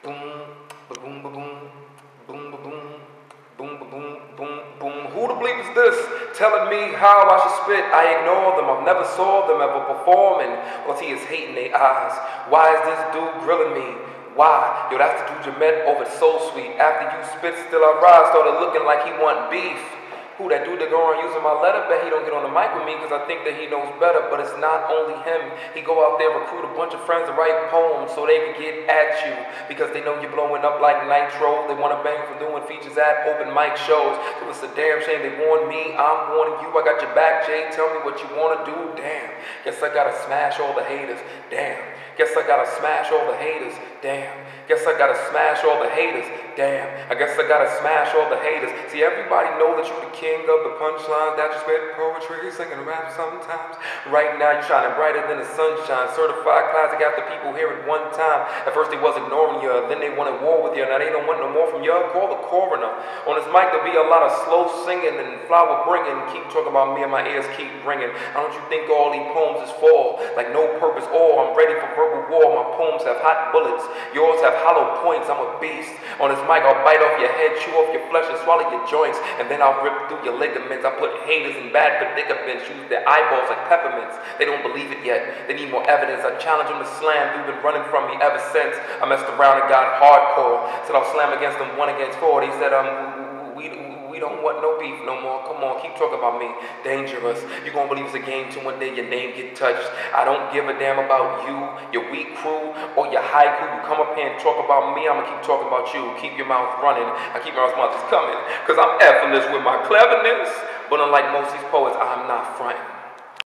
Boom, ba-boom, ba-boom, boom, ba-boom, boom, ba-boom, boom, boom. Who the bleep is this? Telling me how I should spit. I ignore them. I've never saw them ever performing. All I see is hate in their eyes. Why is this dude grilling me? Why? Yo, that's the dude you met over at Soul Sweet. After you spit, still I rise. Started looking like he want beef. Who, that dude that go on using my letter? Bet he don't get on the mic with me because I think that he knows better. But it's not only him. He go out there, recruit a bunch of friends to write poems so they can get at you because they know you're blowing up like nitro. They want to bang for doing features at open mic shows. So it's a damn shame they warned me. I'm warning you. I got your back, Jay. Tell me what you want to do. Damn. Guess I gotta smash all the haters. Damn. Guess I gotta smash all the haters. Damn. Guess I gotta smash all the haters. Damn. I guess I gotta smash all the haters. See, everybody know that you the king of the punchline. That you spit poetry, singing rap sometimes. Right now you're shining brighter than the sunshine. Certified classic after people hear it one time. At first they was ignoring you, then they wanted war with you. Now they don't want no more from you. Call the coroner. On this mic there'll be a lot of slow singing and flower bringing. Keep talking about me and my ears keep ringing. How don't you think all these poems is for? Like no purpose or I'm ready for verbal war. My poems have hot bullets. Yours have hollow points. I'm a beast. On this mic I'll bite off your head, chew off your flesh and swallow your joints. And then I'll rip through your ligaments. I put haters in bad predicaments. Use their eyeballs like peppermints. They don't believe it yet. They need more evidence. I challenge them to slam. Dude been running from me ever since. I messed around and got hardcore. Said I'll slam against them 1 against 4. They said we don't want no beef no more. Come on, keep talking about me. Dangerous. You gonna believe it's a game till one day your name get touched. I don't give a damn about you, your weak crew, or your haiku. You come up here and talk about me, I'ma keep talking about you. Keep your mouth running. I keep my responses coming. Cause I'm effortless with my cleverness. But unlike most of these poets, I'm not fronting.